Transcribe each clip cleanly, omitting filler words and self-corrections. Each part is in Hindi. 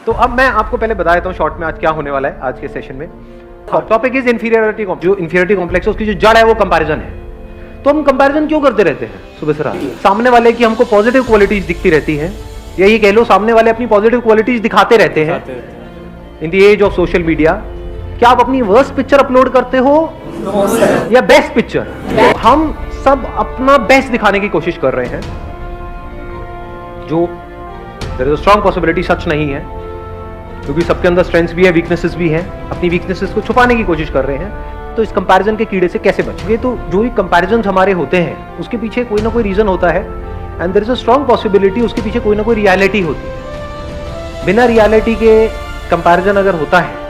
तो अब मैं आपको पहले बता देता हूँ शॉर्ट में आज क्या होने वाला है आज के सेशन में। Topic is inferiority complex. जो इंफीरियरिटी कॉम्प्लेक्स है उसकी जो जड़ है वो कंपैरिजन है। तो हम कंपैरिजन क्यों करते रहते हैं सुबह से रात? सामने वाले की हमको पॉजिटिव क्वालिटीज दिखती रहती हैं, यही कह लो सामने वाले अपनी पॉजिटिव क्वालिटीज दिखाते रहते हैं। In the age of social media क्या आप अपनी वर्स्ट पिक्चर अपलोड करते हो या बेस्ट पिक्चर? हम सब अपना बेस्ट दिखाने की कोशिश कर रहे हैं, जो there is a strong possibility सच नहीं है, क्योंकि सबके अंदर स्ट्रेंथ्स भी है, वीकनेसेस भी हैं। अपनी वीकनेसेस को छुपाने की कोशिश कर रहे हैं। तो इस कंपैरिजन के कीड़े से कैसे बचेंगे? तो जो भी कंपैरिजन हमारे होते हैं उसके पीछे कोई ना कोई रीजन होता है, and there is a strong possibility उसके पीछे कोई ना कोई रियलिटी होती है। बिना रियलिटी के कंपैरिजन अगर होता है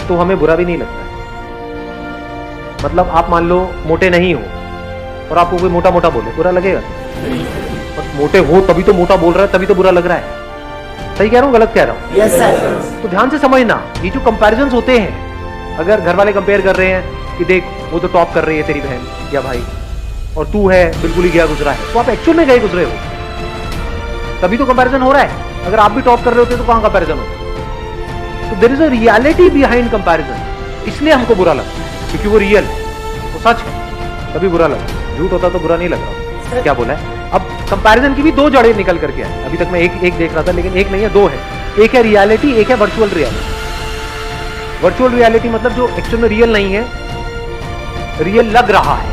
तो हमें बुरा भी नहीं लगता है। मतलब आप मान लो मोटे नहीं हो और आपको कोई मोटा मोटा बोले, बुरा लगेगा? बस मोटे हो तभी तो मोटा बोल रहा है, तभी तो बुरा लग रहा है। सही कह रहा हूँ गलत कह रहा हूँ? Yes sir. तो ध्यान से समझना, ये जो कंपैरिजंस होते हैं, अगर घर वाले कंपेयर कर रहे हैं कि देख वो तो टॉप कर रही है तेरी बहन या भाई, और तू है बिल्कुल ही गया गुजरा है, तो आप एक्चुअल में गए गुजरे हो, तभी तो कंपैरिजन हो रहा है। अगर आप भी टॉप कर रहे होते तो कहां कंपैरिजन होता? तो there is a reality behind comparison, इसलिए हमको बुरा लगता है, क्योंकि वो रियल है, वो सच है, तभी बुरा लगता है। झूठ होता तो बुरा नहीं लग रहा। क्या बोला है? अब कंपैरिजन की भी दो जड़ें निकल करके आए। अभी तक मैं एक देख रहा था, लेकिन एक नहीं है, दो है। एक है रियलिटी, एक है वर्चुअल रियलिटी। वर्चुअल रियलिटी मतलब जो एक्चुअल में रियल नहीं है, रियल लग रहा है,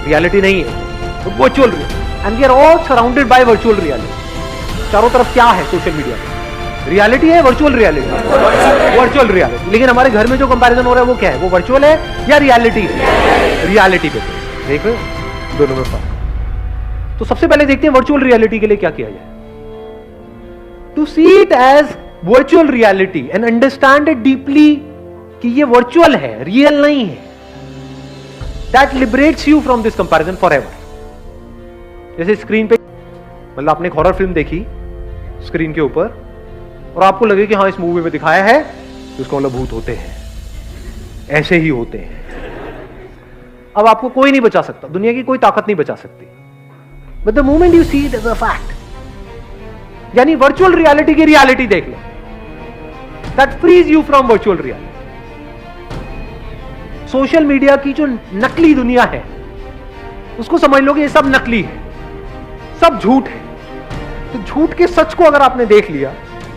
रियलिटी नहीं है, तो virtual reality. And we are all surrounded by virtual reality. चारों तरफ क्या है सोशल मीडिया पे? रियलिटी है, वर्चुअल रियलिटी, वर्चुअल रियलिटी। लेकिन हमारे घर में जो कंपैरिजन हो रहा है वो क्या है? वो वर्चुअल है या रियलिटी है? रियलिटी पे देख रहे हो दोनों में फर्क। तो सबसे पहले देखते हैं वर्चुअल रियलिटी के लिए क्या किया जाए। To see it as virtual reality and understand it deeply कि ये वर्चुअल है, रियल नहीं है। That liberates you from this comparison forever. जैसे स्क्रीन पे मतलब आपने एक हॉरर फिल्म देखी स्क्रीन के ऊपर और आपको लगे कि हाँ इस मूवी में दिखाया है तो इसको मतलब भूत होते हैं, ऐसे ही होते हैं। अब आपको कोई नहीं बचा सकता, दुनिया की कोई ताकत नहीं बचा सकती। But the moment you see it as a fact, यानी वर्चुअल रियलिटी की रियलिटी देख लो, that freeze you from virtual reality. Social media की जो नकली दुनिया है उसको समझ लो कि ये सब नकली है, सब झूठ है। तो झूठ के सच को अगर आपने देख लिया,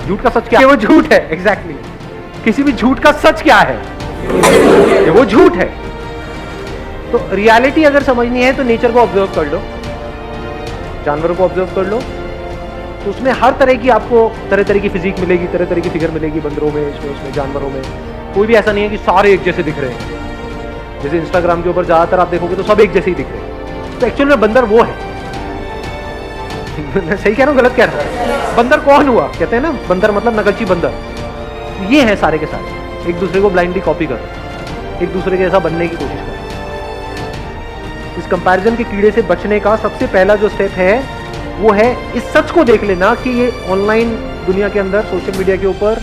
झूठ का सच क्या है? वो झूठ है। एग्जैक्टली किसी भी झूठ का सच क्या है? वो झूठ है। तो रियलिटी अगर समझनी है तो नेचर को ऑब्जर्व कर लो, जानवरों को ऑब्जर्व कर लो, तो उसमें हर तरह की आपको तरह तरह की फिजिक मिलेगी, तरह तरह की फिगर मिलेगी। बंदरों में, उसमें जानवरों में कोई भी ऐसा नहीं है कि सारे एक जैसे दिख रहे हैं। जैसे इंस्टाग्राम के ऊपर ज्यादातर आप देखोगे तो सब एक जैसे ही दिख रहे हैं, तो एक्चुअल में बंदर वो है। सही कह रहा हूँ गलत कह रहा हूँ? बंदर कौन हुआ? कहते हैं ना बंदर मतलब नकलची बंदर। ये है सारे के सारे, एक दूसरे को ब्लाइंडली कॉपी कर रहे हैं, एक दूसरे के जैसा बनने की कोशिश कर रहे हैं। इस कंपैरिजन के कीड़े से बचने का सबसे पहला जो स्टेप है वो है इस सच को देख लेना कि ये ऑनलाइन दुनिया के अंदर, सोशल मीडिया के ऊपर,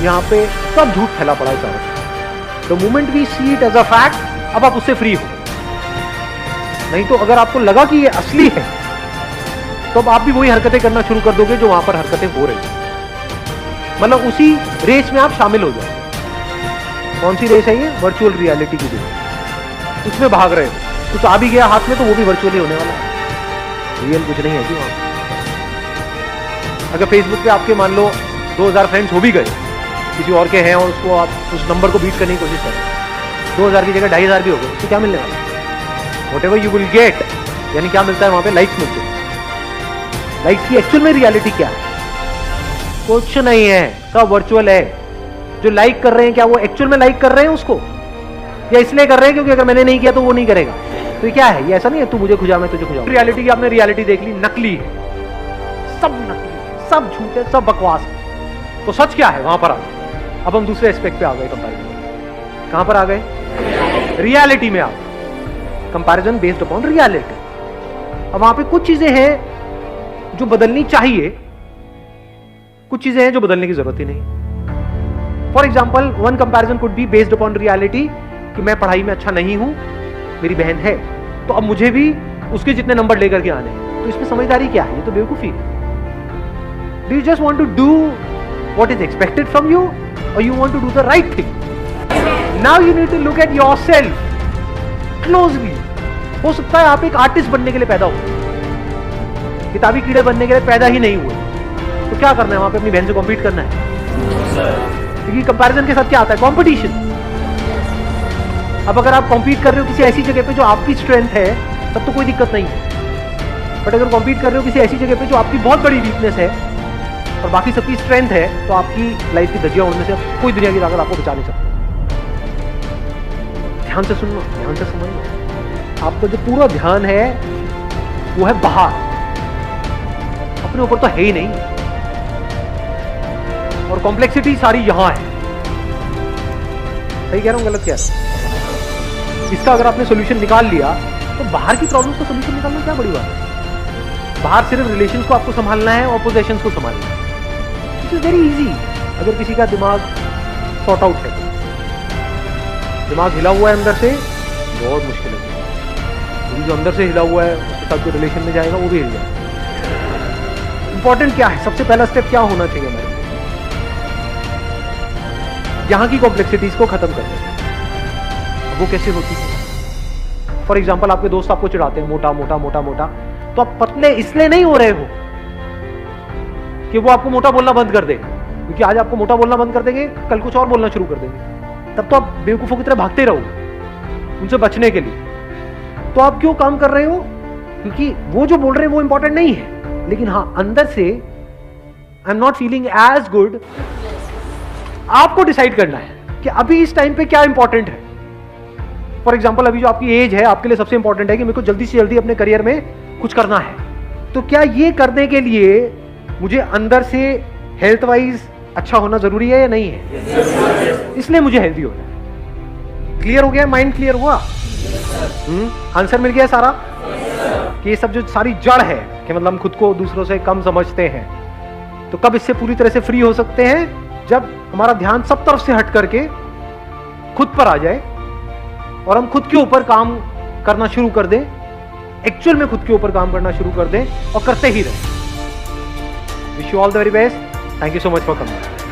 यहाँ पे सब झूठ फैला पड़ा है सारा। The moment we see it as a fact, अब आप उससे फ्री हो। नहीं तो अगर आपको लगा कि ये असली है तो अब आप भी वही हरकतें करना शुरू कर दोगे जो वहां पर हरकतें हो रही हैं। मतलब उसी रेस में आप शामिल हो जाओ। कौन सी रेस है ये? वर्चुअल रियलिटी की रेस। उसमें भाग रहे हो, कुछ आ भी गया हाथ में तो वो भी वर्चुअली होने वाला है, रियल कुछ नहीं है जी वहां। अगर फेसबुक पे आपके मान लो 2000 फ्रेंड्स हो भी गए किसी और के हैं और उसको आप उस नंबर को बीट करने की कोशिश करें, 2000 की जगह 2500 भी हो गए, तो क्या मिलने वाला? व्हाटएवर यू विल गेट, यानी क्या मिलता है वहां पे? लाइक्स मिलते हैं। लाइक्स की एक्चुअल में रियलिटी क्या है? कुछ नहीं है, सब वर्चुअल है। जो लाइक कर रहे हैं क्या वो एक्चुअल में लाइक कर रहे हैं उसको, या इसलिए कर रहे हैं क्योंकि अगर मैंने नहीं किया तो वो नहीं करेगा? तो ये क्या है? ये ऐसा नहीं है तू मुझे खुजा मैं तुझे खुजाऊं। रियलिटी की आपने रियलिटी देख ली, नकली है, सब नकली है, सब झूठ है, सब बकवास है। तो सच क्या है वहां पर? अब हम दूसरे एस्पेक्ट पे आ गए कंपैरिजन। कहां पर आ गए? रियलिटी में आ गए। Comparison based upon reality. अब वहां पे कुछ चीजें हैं जो बदलनी चाहिए, कुछ चीजें हैं जो बदलने की जरूरत ही नहीं। For example, one comparison could be based upon reality कि मैं पढ़ाई में अच्छा नहीं हूं, मेरी बहन है, तो अब मुझे भी उसके जितने नंबर लेकर के आने हैं। तो इसमें समझदारी क्या है? ये तो बेवकूफी है। Do you just want to do what is expected from you or you want to do the right thing. Now you need to look at yourself closely. हो सकता है आप एक आर्टिस्ट बनने के लिए पैदा हो, किताबी कीड़े बनने के लिए पैदा ही नहीं हुए, तो क्या करना है वहां पे? अपनी बहन से कॉम्पीट करना है, क्योंकि कंपैरिजन के साथ क्या आता है? कंपटीशन. अब अगर आप कॉम्पीट कर रहे हो किसी ऐसी जगह पे जो आपकी स्ट्रेंथ है, तब तो कोई दिक्कत नहीं है. बट अगर कॉम्पीट कर रहे हो किसी ऐसी जगह पे जो आपकी बहुत बड़ी वीकनेस है और बाकी सबकी स्ट्रेंथ है, तो आपकी लाइफ की धज्जियां उड़ने से कोई दुनिया की ताकत आपको बचा नहीं सकती. ध्यान से सुनना, ध्यान से समझना. आपका जो पूरा ध्यान है वो है बाहर, अपने ऊपर तो है ही नहीं. और कॉम्प्लेक्सिटी सारी यहां है. सही कह रहा हूं, गलत कह रहा हूं? इसका अगर आपने सोल्यूशन निकाल लिया तो बाहर की प्रॉब्लम्स का सोल्यूशन निकालना क्या बड़ी बात है. बाहर सिर्फ रिलेशंस को आपको संभालना है और पोजेशंस को संभालना है. It is very easy. अगर किसी का दिमाग सॉर्ट आउट है, दिमाग हिला हुआ है अंदर से, बहुत मुश्किल है. जो अंदर से हिला हुआ है उसके साथ जो रिलेशन में जाएगा वो भी हिल जाएगा. इंपॉर्टेंट क्या है? सबसे पहला स्टेप क्या होना चाहिए हमारे? यहां की कॉम्प्लेक्सिटीज को खत्म करना है. वो कैसे होती है? फॉर एग्जाम्पल, आपके दोस्त आपको चिढ़ाते हैं, मोटा मोटा मोटा मोटा, तो आप पतले इसलिए नहीं हो रहे हो कि वो आपको मोटा बोलना बंद कर दे, क्योंकि आज आपको मोटा बोलना बंद कर देंगे, कल कुछ और बोलना शुरू कर देंगे. तब तो आप बेवकूफों की तरह भागते रहोगे उनसे बचने के लिए. तो आप क्यों काम कर रहे हो? क्योंकि वो जो बोल रहे हैं वो इंपॉर्टेंट नहीं है, लेकिन हाँ अंदर से I am not feeling as good. आपको डिसाइड करना है कि अभी इस टाइम पे क्या इंपॉर्टेंट है. फॉर एग्जाम्पल, अभी जो आपकी एज है आपके लिए सबसे इंपॉर्टेंट है कि मेरे को जल्दी से जल्दी अपने करियर में कुछ करना है. तो क्या ये करने के लिए मुझे अंदर से हेल्थ वाइज अच्छा होना जरूरी है या नहीं है? इसलिए मुझे हेल्दी होना है. क्लियर हो गया? माइंड क्लियर हुआ? आंसर मिल गया सारा? कि ये सब जो सारी जड़ है कि मतलब हम खुद को दूसरों से कम समझते हैं, तो कब इससे पूरी तरह से फ्री हो सकते हैं? जब हमारा ध्यान सब तरफ से हट करके खुद पर आ जाए और हम खुद के ऊपर काम करना शुरू कर दें, एक्चुअल में खुद के ऊपर काम करना शुरू कर दें और करते ही रहें. Wish you all the very best. Thank you so much for coming.